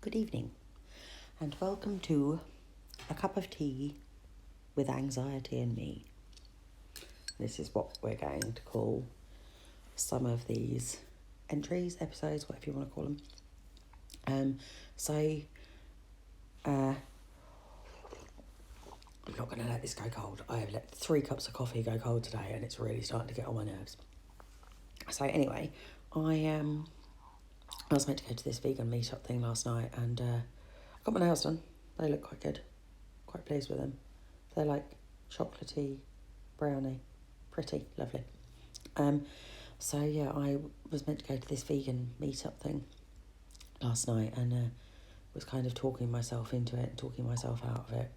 Good evening, and welcome to A Cup of Tea with Anxiety and Me. This is what we're going to call some of these entries, episodes, whatever you want to call them. I'm not going to let this go cold. I have let 3 cups of coffee go cold today, and it's really starting to get on my nerves. So anyway, I was meant to go to this vegan meetup thing last night, and I got my nails done. They look quite good. Quite pleased with them. They're like chocolatey, browny, pretty, lovely. So yeah, I was meant to go to this vegan meetup thing last night, and was kind of talking myself into it and talking myself out of it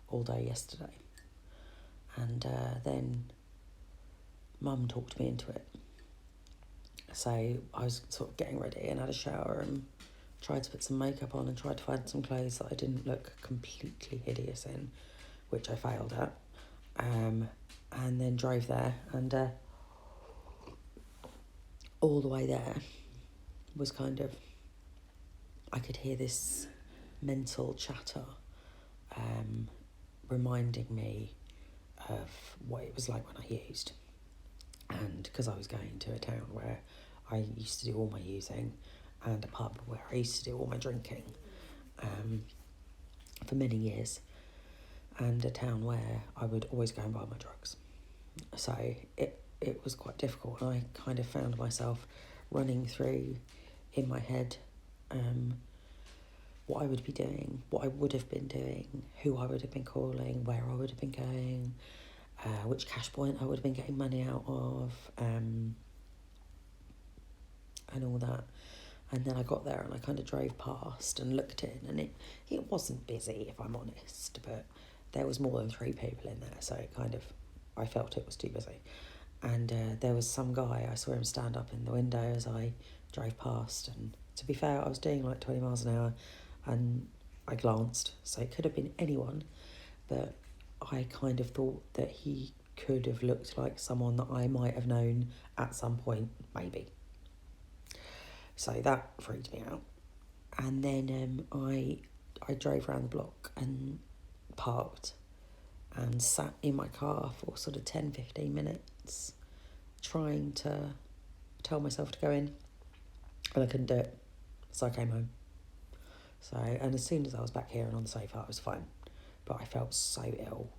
all day yesterday. And then Mum talked me into it. So I was sort of getting ready and had a shower and tried to put some makeup on and tried to find some clothes that I didn't look completely hideous in, which I failed at. And then drove there, and all the way there was kind of, I could hear this mental chatter reminding me of what it was like when I used. And because I was going to a town where I used to do all my using, and a pub where I used to do all my drinking for many years, and a town where I would always go and buy my drugs. So it was quite difficult, and I kind of found myself running through in my head what I would be doing, what I would have been doing, who I would have been calling, where I would have been going, which cash point I would have been getting money out of, and all that. And then I got there and I kind of drove past and looked in, and it wasn't busy, if I'm honest, but there was more than 3 people in there, so it kind of, I felt it was too busy. And there was some guy, I saw him stand up in the window as I drove past, and to be fair, I was doing like 20 miles an hour, and I glanced, so it could have been anyone, but I kind of thought that he could have looked like someone that I might have known at some point, maybe. So that freaked me out. And then I drove around the block and parked and sat in my car for sort of 10-15 minutes trying to tell myself to go in, and I couldn't do it, so I came home. So, and as soon as I was back here and on the sofa, I was fine, but I felt so ill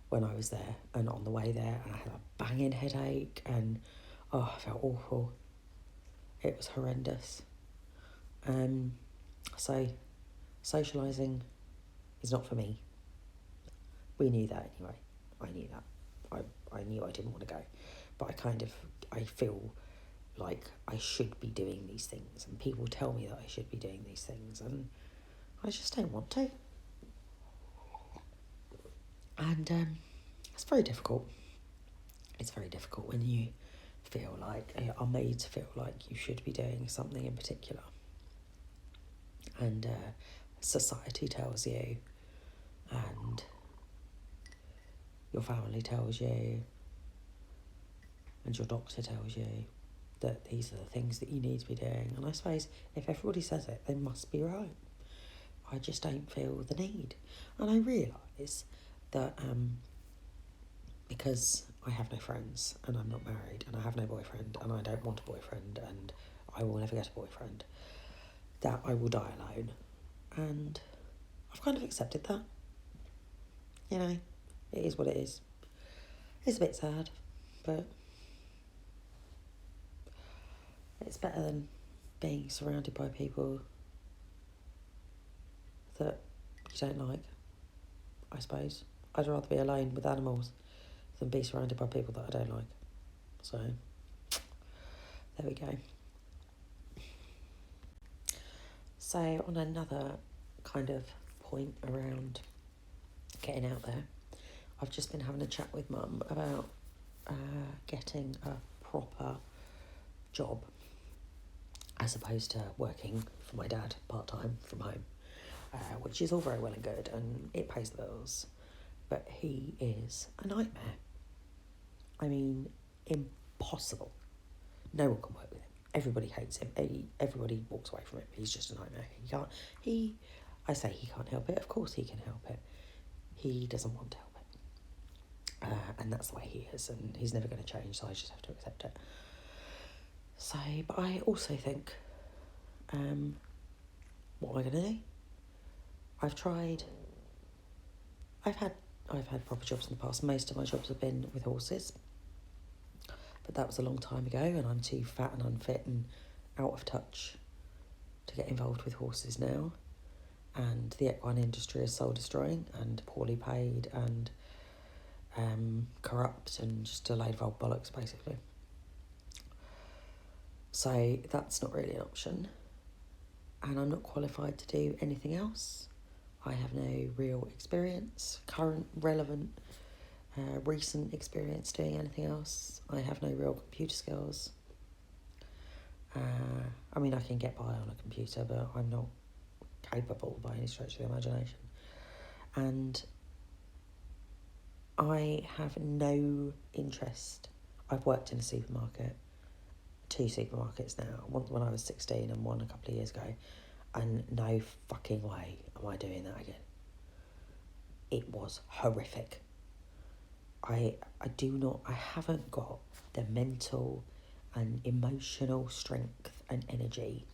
when I was there and on the way there, and I had a banging headache, and I felt awful. It was horrendous. So socialising is not for me. We knew that anyway. I knew that. I knew I didn't want to go, but I feel like I should be doing these things, and people tell me that I should be doing these things, and I just don't want to. And it's very difficult. It's very difficult when you feel like, are made to feel like you should be doing something in particular. And society tells you, and your family tells you, and your doctor tells you that these are the things that you need to be doing. And I suppose if everybody says it, they must be right. I just don't feel the need. And I realise that because I have no friends, and I'm not married, and I have no boyfriend, and I don't want a boyfriend, and I will never get a boyfriend, that I will die alone. And I've kind of accepted that. You know, it is what it is. It's a bit sad, but it's better than being surrounded by people that you don't like, I suppose. I'd rather be alone with animals than be surrounded by people that I don't like. So, there we go. So, on another kind of point around getting out there, I've just been having a chat with Mum about getting a proper job as opposed to working for my dad part-time from home, which is all very well and good, and it pays the bills, but he is a nightmare. I mean, impossible. No one can work with him. everybody hates him. Everybody walks away from him. He's just a nightmare. I say he can't help it. Of course he can help it. He doesn't want to help it. And that's the way he is, and he's never going to change, so I just have to accept it. So, but I also think, what am I going to do? I've had proper jobs in the past. Most of my jobs have been with horses, but that was a long time ago, and I'm too fat and unfit and out of touch to get involved with horses now. And the equine industry is soul destroying and poorly paid and corrupt and just a load of old bollocks, basically. So that's not really an option. And I'm not qualified to do anything else. I have no real experience, current, relevant, recent experience doing anything else. I have no real computer skills. I mean, I can get by on a computer, but I'm not capable by any stretch of the imagination. And I have no interest. I've worked in a supermarket, 2 supermarkets now, one when I was 16 and one a couple of years ago, and no fucking way am I doing that again. It was horrific. I haven't got the mental and emotional strength and energy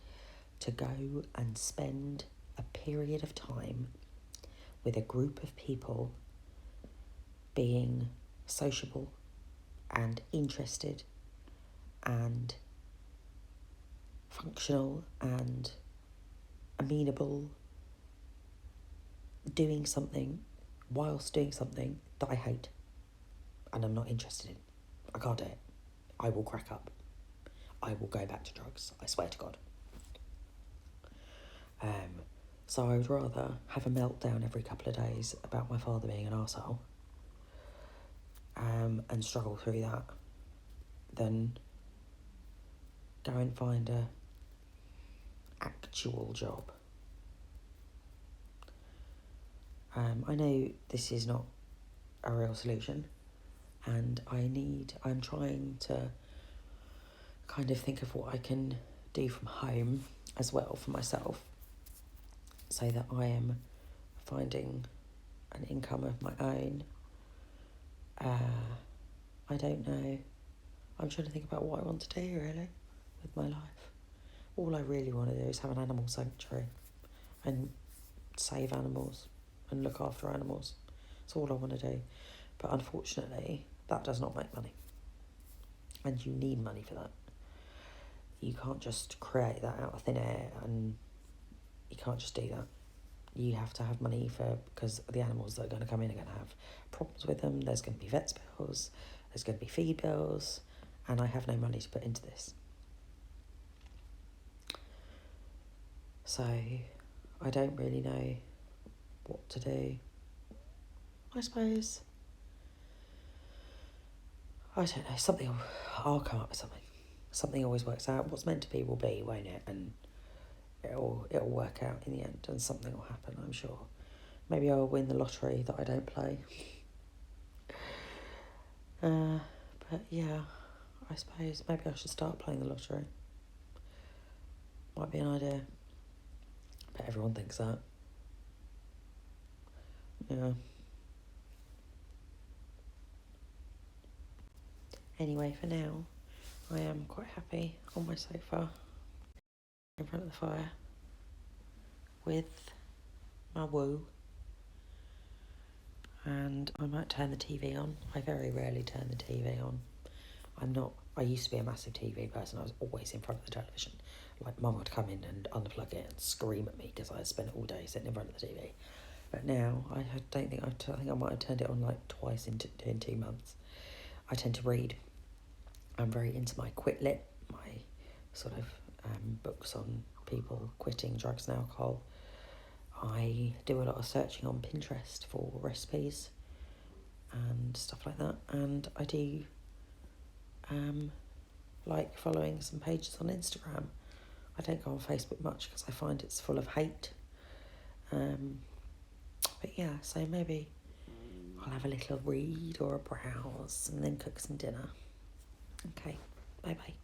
to go and spend a period of time with a group of people being sociable and interested and functional and amenable, doing something whilst doing something that I hate and I'm not interested in. I can't do it. I will crack up. I will go back to drugs. I swear to God. So I would rather have a meltdown every couple of days about my father being an arsehole and struggle through that than go and find a actual job. I know this is not a real solution, and I'm trying to kind of think of what I can do from home as well for myself, so that I am finding an income of my own. I don't know. I'm trying to think about what I want to do, really, with my life. All I really want to do is have an animal sanctuary and save animals and look after animals. That's all I want to do. But unfortunately, that does not make money. And you need money for that. You can't just create that out of thin air, and you can't just do that. You have to have money because the animals that are going to come in are going to have problems with them. There's going to be vet bills. There's going to be feed bills. And I have no money to put into this. So I don't really know what to do. I suppose, I don't know, I'll come up with something. Something always works out. What's meant to be will be, won't it? And it'll work out in the end, and something will happen, I'm sure. Maybe I'll win the lottery that I don't play. But yeah, I suppose maybe I should start playing the lottery. Might be an idea. But everyone thinks that. Yeah. Anyway, for now, I am quite happy on my sofa in front of the fire with my woo. And I might turn the TV on. I very rarely turn the TV on. I used to be a massive TV person. I was always in front of the television. Like, Mum would come in and unplug it and scream at me because I had spent all day sitting in front of the TV. But now, I think I might have turned it on like twice in 2 months. I tend to read. I'm very into my Quit Lit, my sort of books on people quitting drugs and alcohol. I do a lot of searching on Pinterest for recipes and stuff like that. And I do like following some pages on Instagram. I don't go on Facebook much because I find it's full of hate. But yeah, so maybe I'll have a little read or a browse and then cook some dinner. Okay, bye-bye.